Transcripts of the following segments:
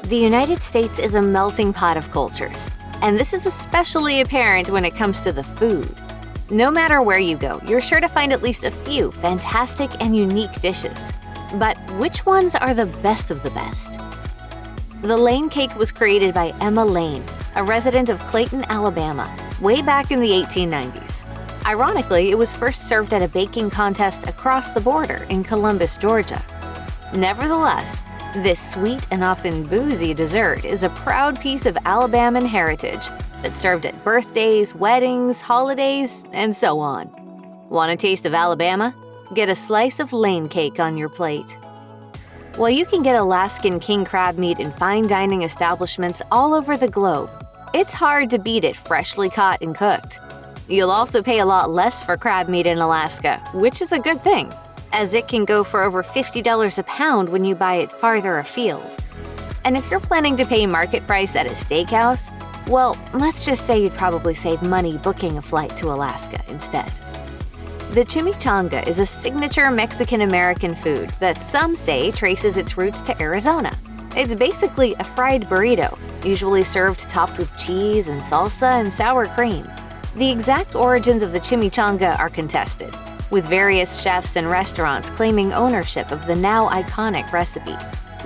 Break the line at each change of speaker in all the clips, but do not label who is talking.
The United States is a melting pot of cultures, and this is especially apparent when it comes to the food. No matter where you go, you're sure to find at least a few fantastic and unique dishes. But which ones are the best of the best? The Lane cake was created by Emma Lane, a resident of Clayton, Alabama, way back in the 1890s. Ironically, it was first served at a baking contest across the border in Columbus, Georgia. Nevertheless, this sweet and often boozy dessert is a proud piece of Alabaman heritage that's served at birthdays, weddings, holidays, and so on. Want a taste of Alabama? Get a slice of Lane cake on your plate. While you can get Alaskan king crab meat in fine dining establishments all over the globe, it's hard to beat it freshly caught and cooked. You'll also pay a lot less for crab meat in Alaska, which is a good thing, as it can go for over $50 a pound when you buy it farther afield. And if you're planning to pay market price at a steakhouse, well, let's just say you'd probably save money booking a flight to Alaska instead. The chimichanga is a signature Mexican-American food that some say traces its roots to Arizona. It's basically a fried burrito, usually served topped with cheese and salsa and sour cream. The exact origins of the chimichanga are contested, with various chefs and restaurants claiming ownership of the now iconic recipe.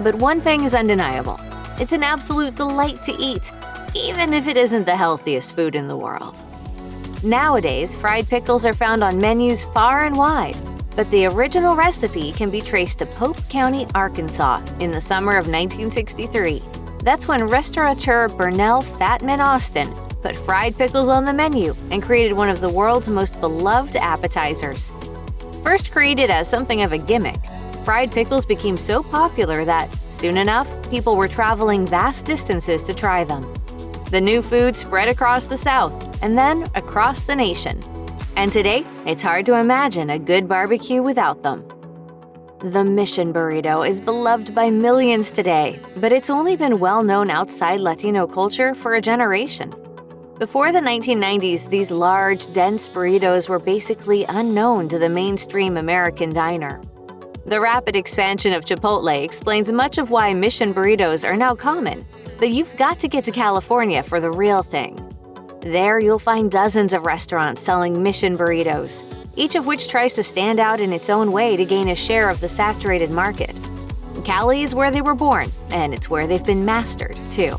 But one thing is undeniable: it's an absolute delight to eat, even if it isn't the healthiest food in the world. Nowadays, fried pickles are found on menus far and wide, but the original recipe can be traced to Pope County, Arkansas, in the summer of 1963. That's when restaurateur Burnell Fatman Austin put fried pickles on the menu and created one of the world's most beloved appetizers. First created as something of a gimmick, fried pickles became so popular that, soon enough, people were traveling vast distances to try them. The new food spread across the South and then across the nation. And today, it's hard to imagine a good barbecue without them. The Mission burrito is beloved by millions today, but it's only been well known outside Latino culture for a generation. Before the 1990s, these large, dense burritos were basically unknown to the mainstream American diner. The rapid expansion of Chipotle explains much of why Mission burritos are now common, but you've got to get to California for the real thing. There, you'll find dozens of restaurants selling Mission burritos, each of which tries to stand out in its own way to gain a share of the saturated market. Cali is where they were born, and it's where they've been mastered, too.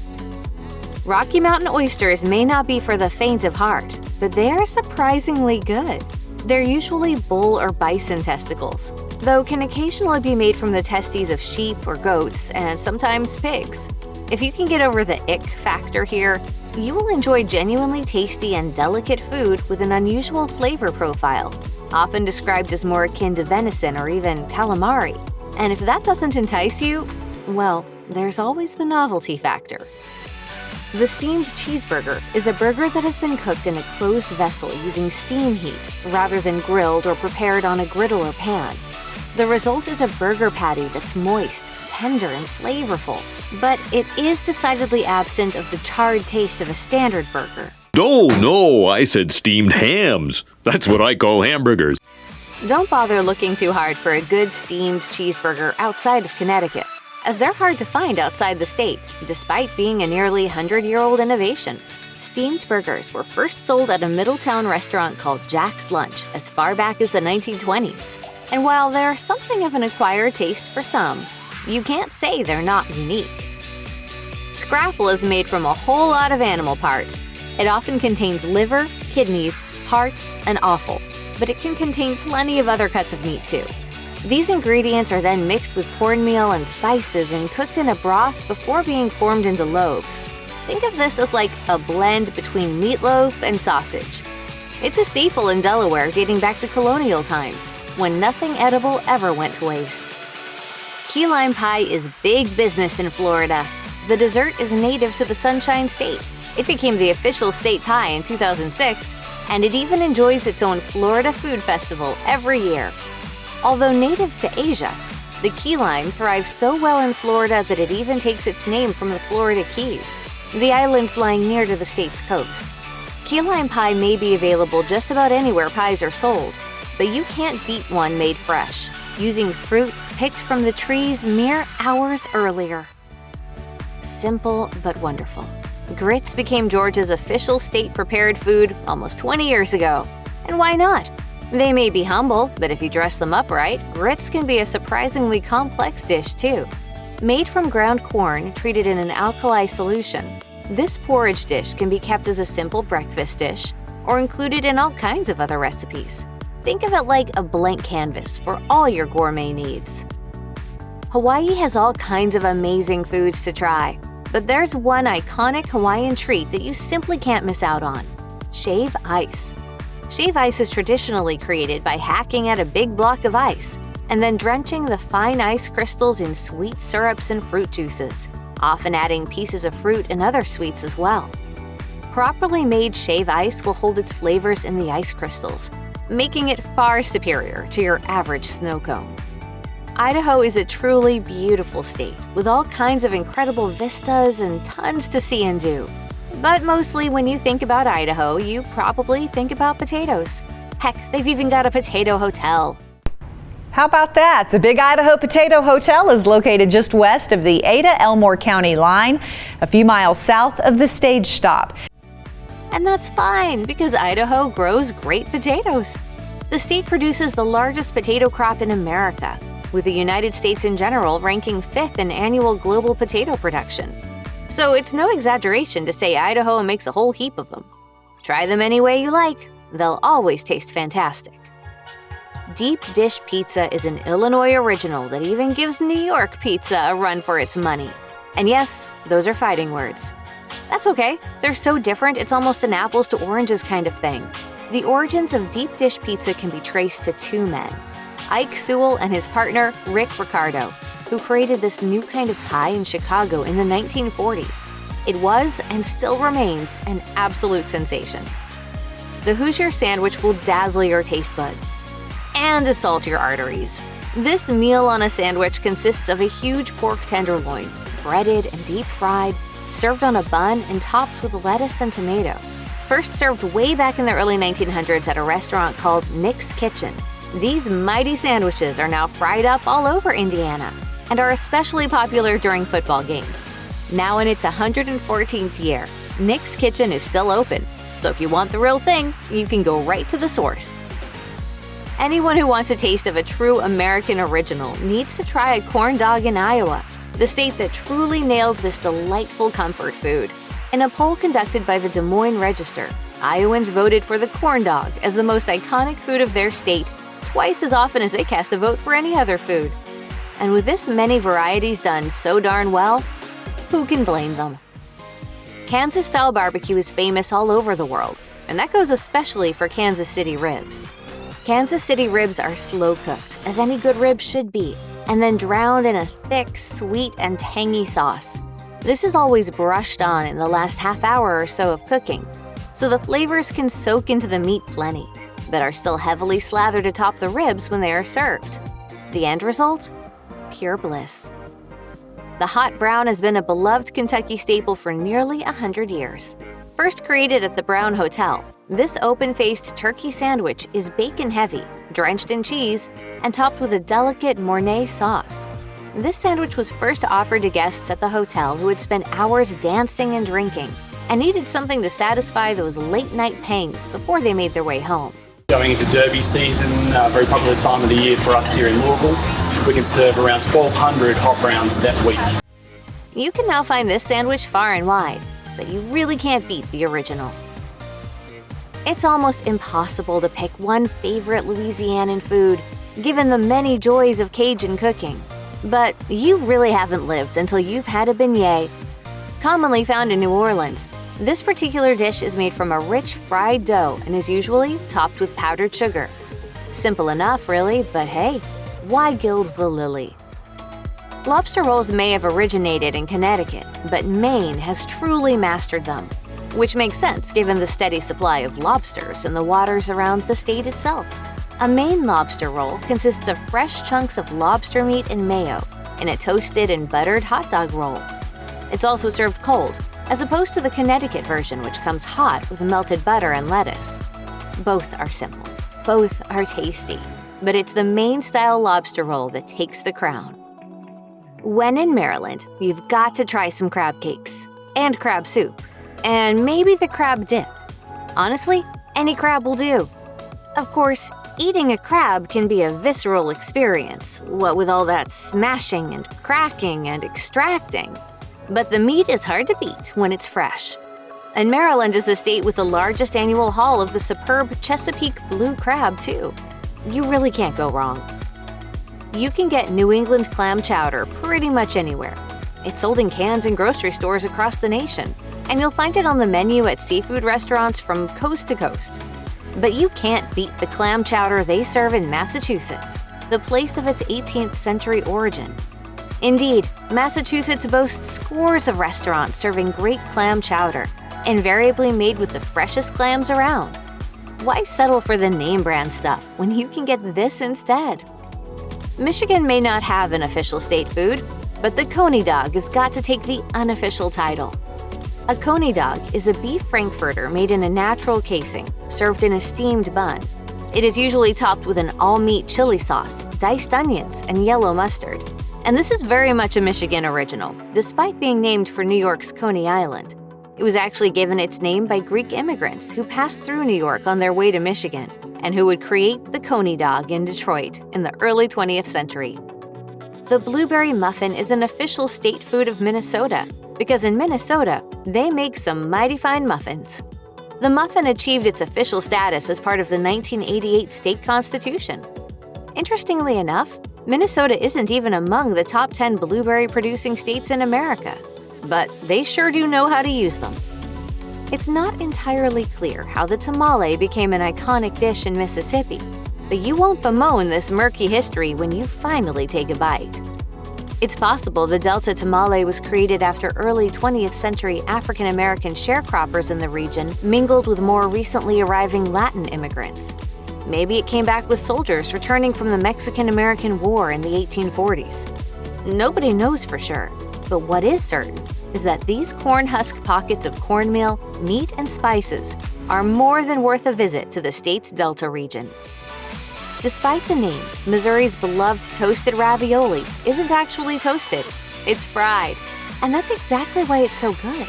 Rocky Mountain oysters may not be for the faint of heart, but they are surprisingly good. They're usually bull or bison testicles, though can occasionally be made from the testes of sheep or goats and sometimes pigs. If you can get over the ick factor here, you will enjoy genuinely tasty and delicate food with an unusual flavor profile, often described as more akin to venison or even calamari. And if that doesn't entice you, well, there's always the novelty factor. The steamed cheeseburger is a burger that has been cooked in a closed vessel using steam heat rather than grilled or prepared on a griddle or pan. The result is a burger patty that's moist, tender, and flavorful, but it is decidedly absent of the charred taste of a standard burger.
No, I said steamed hams. That's what I call hamburgers.
Don't bother looking too hard for a good steamed cheeseburger outside of Connecticut, as they're hard to find outside the state, despite being a nearly 100-year-old innovation. Steamed burgers were first sold at a Middletown restaurant called Jack's Lunch as far back as the 1920s. And while they're something of an acquired taste for some, you can't say they're not unique. Scrapple is made from a whole lot of animal parts. It often contains liver, kidneys, hearts, and offal, but it can contain plenty of other cuts of meat too. These ingredients are then mixed with cornmeal and spices and cooked in a broth before being formed into loaves. Think of this as like a blend between meatloaf and sausage. It's a staple in Delaware dating back to colonial times, when nothing edible ever went to waste. Key lime pie is big business in Florida. The dessert is native to the Sunshine State. It became the official state pie in 2006, and it even enjoys its own Florida Food Festival every year. Although native to Asia, the key lime thrives so well in Florida that it even takes its name from the Florida Keys, the islands lying near to the state's coast. Key lime pie may be available just about anywhere pies are sold, but you can't beat one made fresh, using fruits picked from the trees mere hours earlier. Simple but wonderful. Grits became Georgia's official state-prepared food almost 20 years ago. And why not? They may be humble, but if you dress them up right, grits can be a surprisingly complex dish too. Made from ground corn treated in an alkali solution, this porridge dish can be kept as a simple breakfast dish or included in all kinds of other recipes. Think of it like a blank canvas for all your gourmet needs. Hawaii has all kinds of amazing foods to try, but there's one iconic Hawaiian treat that you simply can't miss out on: shave ice. Shave ice is traditionally created by hacking out a big block of ice and then drenching the fine ice crystals in sweet syrups and fruit juices, often adding pieces of fruit and other sweets as well. Properly made shave ice will hold its flavors in the ice crystals, making it far superior to your average snow cone. Idaho is a truly beautiful state with all kinds of incredible vistas and tons to see and do. But mostly when you think about Idaho, you probably think about potatoes. Heck, they've even got a potato hotel.
How about that? The Big Idaho Potato Hotel is located just west of the Ada-Elmore County line, a few miles south of the stage stop.
And that's fine because Idaho grows great potatoes. The state produces the largest potato crop in America, with the United States in general ranking 5th in annual global potato production. So it's no exaggeration to say Idaho makes a whole heap of them. Try them any way you like. They'll always taste fantastic. Deep dish pizza is an Illinois original that even gives New York pizza a run for its money. And yes, those are fighting words. That's okay. They're so different, it's almost an apples to oranges kind of thing. The origins of deep dish pizza can be traced to two men, Ike Sewell and his partner, Rick Ricardo, who created this new kind of pie in Chicago in the 1940s. It was, and still remains, an absolute sensation. The Hoosier sandwich will dazzle your taste buds and assault your arteries. This meal on a sandwich consists of a huge pork tenderloin, breaded and deep fried, served on a bun and topped with lettuce and tomato. First served way back in the early 1900s at a restaurant called Nick's Kitchen, these mighty sandwiches are now fried up all over Indiana and are especially popular during football games. Now in its 114th year, Nick's Kitchen is still open, so if you want the real thing, you can go right to the source. Anyone who wants a taste of a true American original needs to try a corn dog in Iowa, the state that truly nailed this delightful comfort food. In a poll conducted by the Des Moines Register, Iowans voted for the corn dog as the most iconic food of their state, twice as often as they cast a vote for any other food. And with this many varieties done so darn well, who can blame them? Kansas-style barbecue is famous all over the world, and that goes especially for Kansas City ribs. Kansas City ribs are slow-cooked, as any good rib should be, and then drowned in a thick, sweet, and tangy sauce. This is always brushed on in the last half hour or so of cooking, so the flavors can soak into the meat plenty, but are still heavily slathered atop the ribs when they are served. The end result? Pure bliss. The hot brown has been a beloved Kentucky staple for nearly 100 years. First created at the Brown Hotel, this open-faced turkey sandwich is bacon-heavy, drenched in cheese, and topped with a delicate Mornay sauce. This sandwich was first offered to guests at the hotel who had spent hours dancing and drinking and needed something to satisfy those late-night pangs before they made their way home.
Going into Derby season, a very popular time of the year for us here in Louisville, we can serve around 1,200 hot browns that week.
You can now find this sandwich far and wide, but you really can't beat the original. It's almost impossible to pick one favorite Louisianan food, given the many joys of Cajun cooking. But you really haven't lived until you've had a beignet. Commonly found in New Orleans, this particular dish is made from a rich fried dough and is usually topped with powdered sugar. Simple enough, really, but hey, why gild the lily? Lobster rolls may have originated in Connecticut, but Maine has truly mastered them, which makes sense given the steady supply of lobsters in the waters around the state itself. A Maine lobster roll consists of fresh chunks of lobster meat and mayo in a toasted and buttered hot dog roll. It's also served cold, as opposed to the Connecticut version, which comes hot with melted butter and lettuce. Both are simple, both are tasty, but it's the Maine-style lobster roll that takes the crown. When in Maryland, you've got to try some crab cakes, and crab soup, and maybe the crab dip. Honestly, any crab will do. Of course, eating a crab can be a visceral experience, what with all that smashing and cracking and extracting. But the meat is hard to beat when it's fresh. And Maryland is the state with the largest annual haul of the superb Chesapeake blue crab, too. You really can't go wrong. You can get New England clam chowder pretty much anywhere. It's sold in cans in grocery stores across the nation, and you'll find it on the menu at seafood restaurants from coast to coast. But you can't beat the clam chowder they serve in Massachusetts, the place of its 18th century origin. Indeed, Massachusetts boasts scores of restaurants serving great clam chowder, invariably made with the freshest clams around. Why settle for the name brand stuff when you can get this instead? Michigan may not have an official state food, but the Coney dog has got to take the unofficial title. A Coney dog is a beef frankfurter made in a natural casing, served in a steamed bun. It is usually topped with an all-meat chili sauce, diced onions, and yellow mustard. And this is very much a Michigan original, despite being named for New York's Coney Island. It was actually given its name by Greek immigrants who passed through New York on their way to Michigan, and who would create the Coney dog in Detroit in the early 20th century. The blueberry muffin is an official state food of Minnesota, because in Minnesota, they make some mighty fine muffins. The muffin achieved its official status as part of the 1988 state constitution. Interestingly enough, Minnesota isn't even among the top 10 blueberry-producing states in America, but they sure do know how to use them. It's not entirely clear how the tamale became an iconic dish in Mississippi, but you won't bemoan this murky history when you finally take a bite. It's possible the Delta tamale was created after early 20th century African American sharecroppers in the region mingled with more recently arriving Latin immigrants. Maybe it came back with soldiers returning from the Mexican-American War in the 1840s. Nobody knows for sure, but what is certain is that these corn husk pockets of cornmeal, meat, and spices are more than worth a visit to the state's Delta region. Despite the name, Missouri's beloved toasted ravioli isn't actually toasted, it's fried. And that's exactly why it's so good.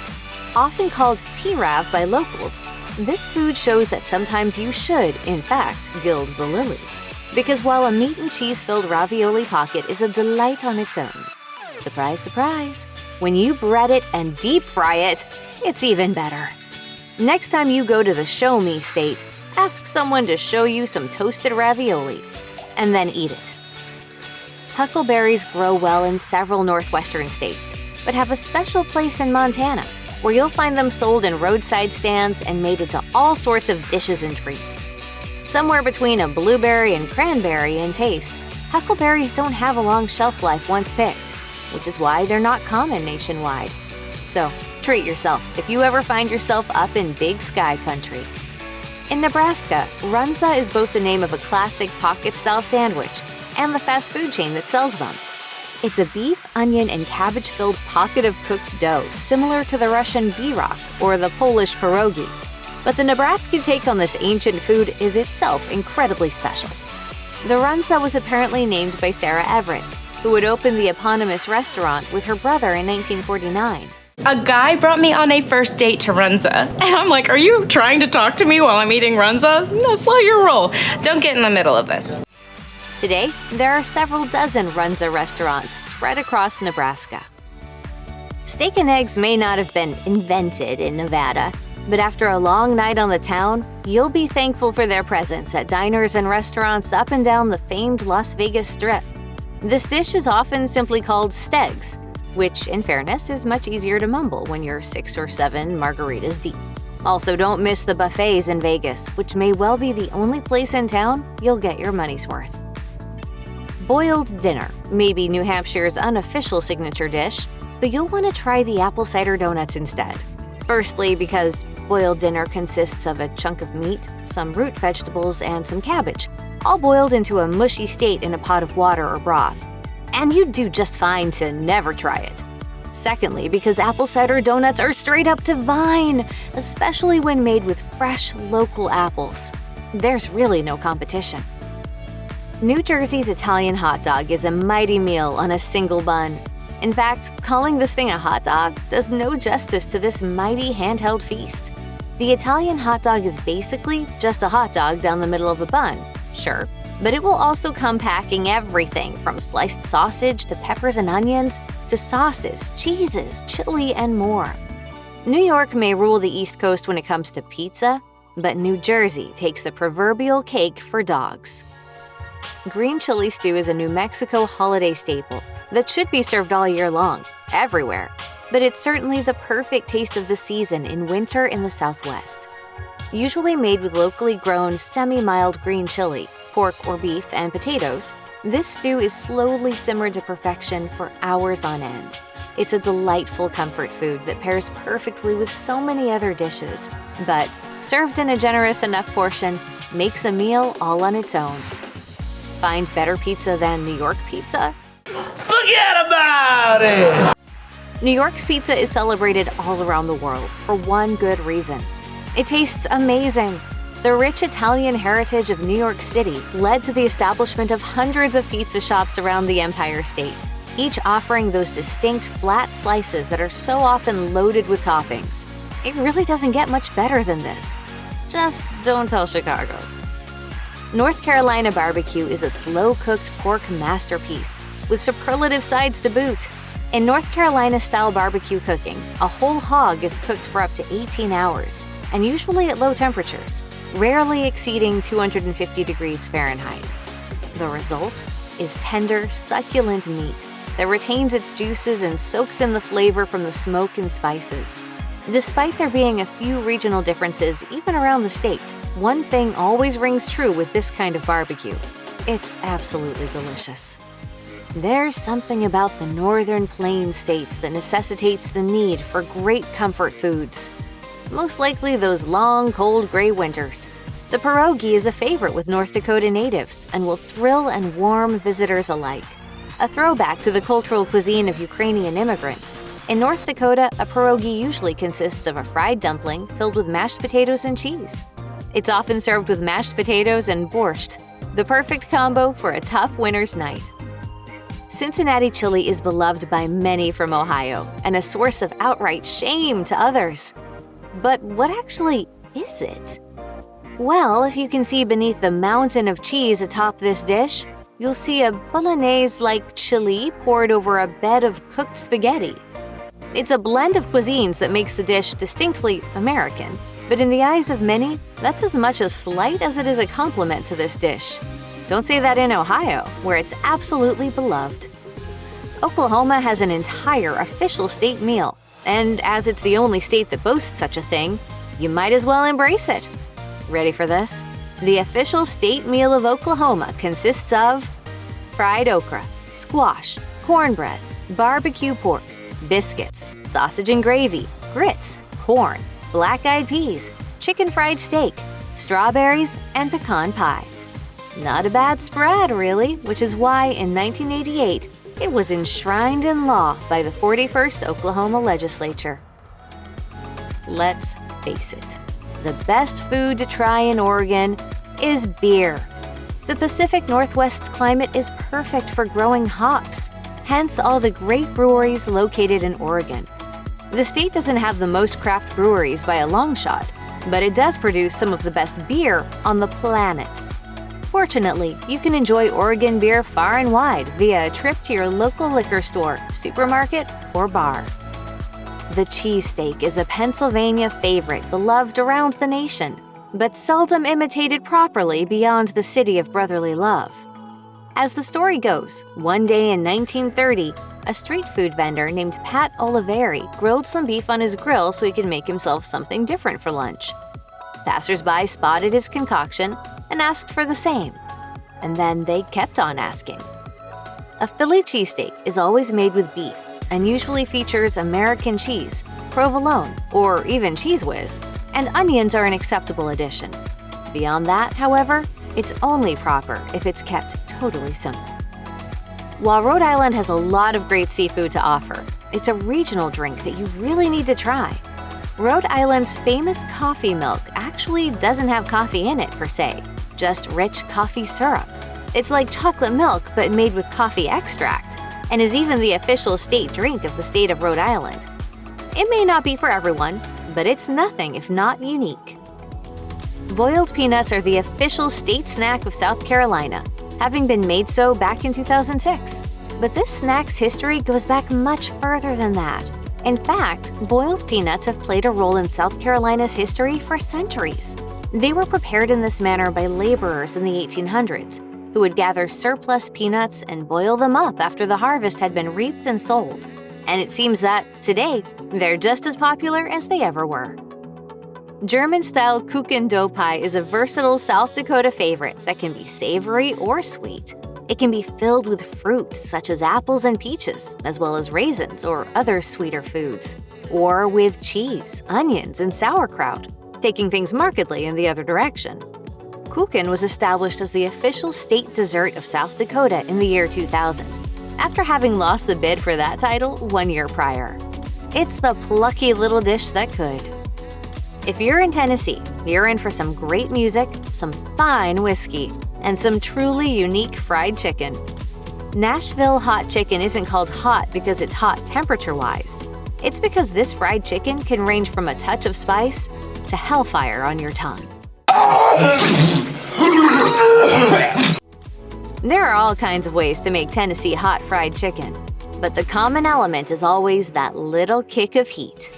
Often called T-Rav by locals, this food shows that sometimes you should, in fact, gild the lily. Because while a meat and cheese-filled ravioli pocket is a delight on its own, surprise, surprise, when you bread it and deep fry it, it's even better. Next time you go to the Show Me state, ask someone to show you some toasted ravioli, and then eat it. Huckleberries grow well in several northwestern states, but have a special place in Montana, where you'll find them sold in roadside stands and made into all sorts of dishes and treats. Somewhere between a blueberry and cranberry in taste, huckleberries don't have a long shelf life once picked, which is why they're not common nationwide. So, treat yourself if you ever find yourself up in Big Sky country. In Nebraska, Runza is both the name of a classic pocket-style sandwich and the fast food chain that sells them. It's a beef, onion, and cabbage-filled pocket of cooked dough similar to the Russian birok or the Polish pierogi. But the Nebraska take on this ancient food is itself incredibly special. The Runza was apparently named by Sarah Everett, who would open the eponymous restaurant with her brother in 1949.
A guy brought me on a first date to Runza. And I'm like, are you trying to talk to me while I'm eating Runza? No, slow your roll. Don't get in the middle of this.
Today, there are several dozen Runza restaurants spread across Nebraska. Steak and eggs may not have been invented in Nevada, but after a long night on the town, you'll be thankful for their presence at diners and restaurants up and down the famed Las Vegas Strip. This dish is often simply called steaks, which, in fairness, is much easier to mumble when you're 6 or 7 margaritas deep. Also, don't miss the buffets in Vegas, which may well be the only place in town you'll get your money's worth. Boiled dinner may be New Hampshire's unofficial signature dish, but you'll want to try the apple cider donuts instead. Firstly, because boiled dinner consists of a chunk of meat, some root vegetables, and some cabbage, all boiled into a mushy state in a pot of water or broth. And you'd do just fine to never try it. Secondly, because apple cider donuts are straight up divine, especially when made with fresh, local apples. There's really no competition. New Jersey's Italian hot dog is a mighty meal on a single bun. In fact, calling this thing a hot dog does no justice to this mighty handheld feast. The Italian hot dog is basically just a hot dog down the middle of a bun, sure, but it will also come packing everything from sliced sausage to peppers and onions to sauces, cheeses, chili, and more. New York may rule the East Coast when it comes to pizza, but New Jersey takes the proverbial cake for dogs. Green chili stew is a New Mexico holiday staple that should be served all year long, everywhere, but it's certainly the perfect taste of the season in winter in the Southwest. Usually made with locally grown, semi-mild green chili, pork or beef, and potatoes, this stew is slowly simmered to perfection for hours on end. It's a delightful comfort food that pairs perfectly with so many other dishes, but served in a generous enough portion, makes a meal all on its own. Find better pizza than New York pizza?
Forget about it!
New York's pizza is celebrated all around the world for one good reason. It tastes amazing. The rich Italian heritage of New York City led to the establishment of hundreds of pizza shops around the Empire State, each offering those distinct flat slices that are so often loaded with toppings. It really doesn't get much better than this. Just don't tell Chicago. North Carolina barbecue is a slow-cooked pork masterpiece with superlative sides to boot. In North Carolina-style barbecue cooking, a whole hog is cooked for up to 18 hours, and usually at low temperatures, rarely exceeding 250 degrees Fahrenheit. The result is tender, succulent meat that retains its juices and soaks in the flavor from the smoke and spices. Despite there being a few regional differences even around the state, one thing always rings true with this kind of barbecue. It's absolutely delicious. There's something about the northern plains states that necessitates the need for great comfort foods. Most likely those long, cold, gray winters. The pierogi is a favorite with North Dakota natives and will thrill and warm visitors alike. A throwback to the cultural cuisine of Ukrainian immigrants, in North Dakota, a pierogi usually consists of a fried dumpling filled with mashed potatoes and cheese. It's often served with mashed potatoes and borscht, the perfect combo for a tough winter's night. Cincinnati chili is beloved by many from Ohio and a source of outright shame to others. But what actually is it? Well, if you can see beneath the mountain of cheese atop this dish, you'll see a bolognese-like chili poured over a bed of cooked spaghetti. It's a blend of cuisines that makes the dish distinctly American, but in the eyes of many, that's as much a slight as it is a compliment to this dish. Don't say that in Ohio, where it's absolutely beloved. Oklahoma has an entire official state meal, and as it's the only state that boasts such a thing, you might as well embrace it. Ready for this? The official state meal of Oklahoma consists of fried okra, squash, cornbread, barbecue pork, biscuits, sausage and gravy, grits, corn, black-eyed peas, chicken fried steak, strawberries, and pecan pie. Not a bad spread, really, which is why in 1988 it was enshrined in law by the 41st Oklahoma legislature. Let's face it, the best food to try in Oregon is beer. The Pacific Northwest's climate is perfect for growing hops, hence all the great breweries located in Oregon. The state doesn't have the most craft breweries by a long shot, but it does produce some of the best beer on the planet. Fortunately, you can enjoy Oregon beer far and wide via a trip to your local liquor store, supermarket, or bar. The cheesesteak is a Pennsylvania favorite beloved around the nation, but seldom imitated properly beyond the city of brotherly love. As the story goes, one day in 1930, a street food vendor named Pat Oliveri grilled some beef on his grill so he could make himself something different for lunch. Passers-by spotted his concoction and asked for the same, and then they kept on asking. A Philly cheesesteak is always made with beef and usually features American cheese, provolone, or even Cheese Whiz, and onions are an acceptable addition. Beyond that, however, it's only proper if it's kept totally simple. While Rhode Island has a lot of great seafood to offer, it's a regional drink that you really need to try. Rhode Island's famous coffee milk actually doesn't have coffee in it per se, just rich coffee syrup. It's like chocolate milk but made with coffee extract. and is even the official state drink of the state of Rhode Island. It may not be for everyone, but it's nothing if not unique. Boiled peanuts are the official state snack of South Carolina, having been made so back in 2006. But this snack's history goes back much further than that. In fact, boiled peanuts have played a role in South Carolina's history for centuries. They were prepared in this manner by laborers in the 1800s, who would gather surplus peanuts and boil them up after the harvest had been reaped and sold. And it seems that, today, they're just as popular as they ever were. German-style Kuchen dough pie is a versatile South Dakota favorite that can be savory or sweet. It can be filled with fruits such as apples and peaches, as well as raisins or other sweeter foods, or with cheese, onions, and sauerkraut, taking things markedly in the other direction. Kuchen was established as the official state dessert of South Dakota in the year 2000, after having lost the bid for that title 1 year prior. It's the plucky little dish that could. If you're in Tennessee, you're in for some great music, some fine whiskey, and some truly unique fried chicken. Nashville hot chicken isn't called hot because it's hot temperature-wise. It's because this fried chicken can range from a touch of spice to hellfire on your tongue. There are all kinds of ways to make Tennessee hot fried chicken, but the common element is always that little kick of heat.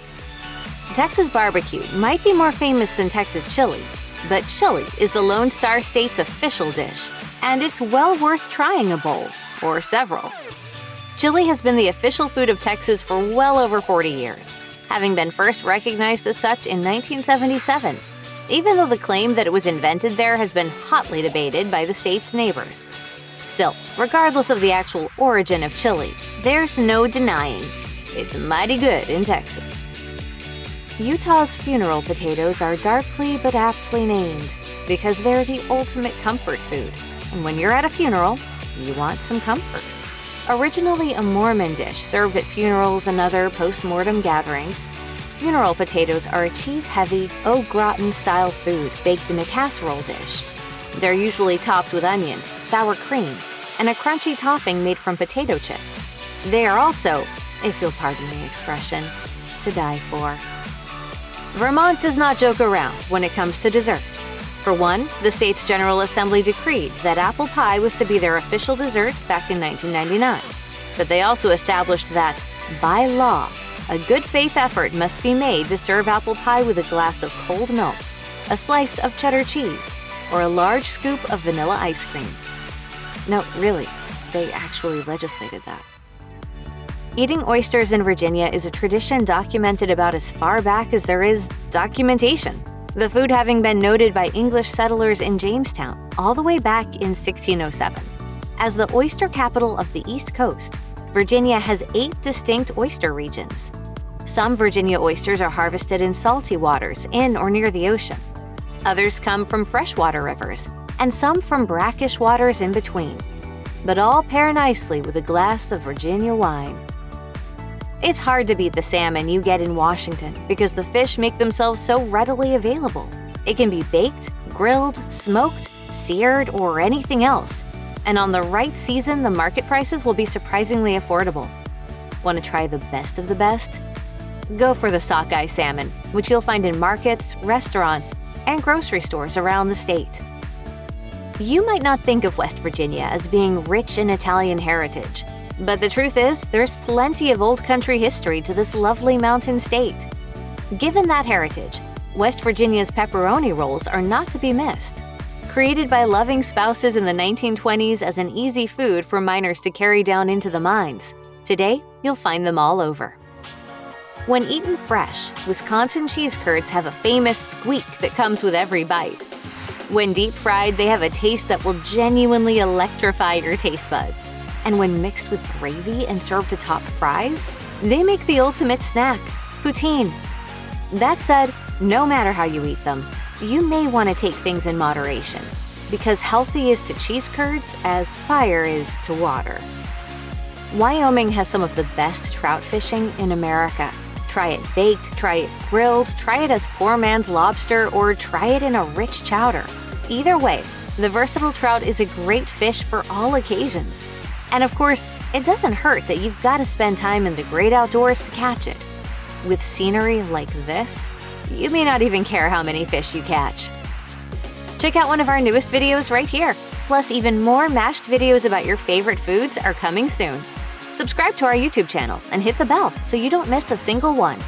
Texas barbecue might be more famous than Texas chili, but chili is the Lone Star State's official dish, and it's well worth trying a bowl, or several. Chili has been the official food of Texas for well over 40 years, having been first recognized as such in 1977, even though the claim that it was invented there has been hotly debated by the state's neighbors. Still, regardless of the actual origin of chili, there's no denying it's mighty good in Texas. Utah's funeral potatoes are darkly but aptly named because they're the ultimate comfort food, and when you're at a funeral, you want some comfort. Originally a Mormon dish served at funerals and other post-mortem gatherings, funeral potatoes are a cheese-heavy, au gratin-style food baked in a casserole dish. They're usually topped with onions, sour cream, and a crunchy topping made from potato chips. They are also, if you'll pardon the expression, to die for. Vermont does not joke around when it comes to dessert. For one, the state's General Assembly decreed that apple pie was to be their official dessert back in 1999. But they also established that, by law, a good faith effort must be made to serve apple pie with a glass of cold milk, a slice of cheddar cheese, or a large scoop of vanilla ice cream. No, really, they actually legislated that. Eating oysters in Virginia is a tradition documented about as far back as there is documentation, the food having been noted by English settlers in Jamestown all the way back in 1607. As the oyster capital of the East Coast, Virginia has 8 distinct oyster regions. Some Virginia oysters are harvested in salty waters in or near the ocean. Others come from freshwater rivers, and some from brackish waters in between. But all pair nicely with a glass of Virginia wine. It's hard to beat the salmon you get in Washington because the fish make themselves so readily available. It can be baked, grilled, smoked, seared, or anything else. And on the right season, the market prices will be surprisingly affordable. Want to try the best of the best? Go for the sockeye salmon, which you'll find in markets, restaurants, and grocery stores around the state. You might not think of West Virginia as being rich in Italian heritage, but the truth is, there's plenty of old country history to this lovely mountain state. Given that heritage, West Virginia's pepperoni rolls are not to be missed. Created by loving spouses in the 1920s as an easy food for miners to carry down into the mines, today you'll find them all over. When eaten fresh, Wisconsin cheese curds have a famous squeak that comes with every bite. When deep fried, they have a taste that will genuinely electrify your taste buds. And when mixed with gravy and served atop fries, they make the ultimate snack, poutine. That said, no matter how you eat them, you may want to take things in moderation, because healthy is to cheese curds as fire is to water. Wyoming has some of the best trout fishing in America. Try it baked, try it grilled, try it as poor man's lobster, or try it in a rich chowder. Either way, the versatile trout is a great fish for all occasions. And of course, it doesn't hurt that you've got to spend time in the great outdoors to catch it. With scenery like this, you may not even care how many fish you catch. Check out one of our newest videos right here. Plus, even more mashed videos about your favorite foods are coming soon. Subscribe to our YouTube channel and hit the bell so you don't miss a single one.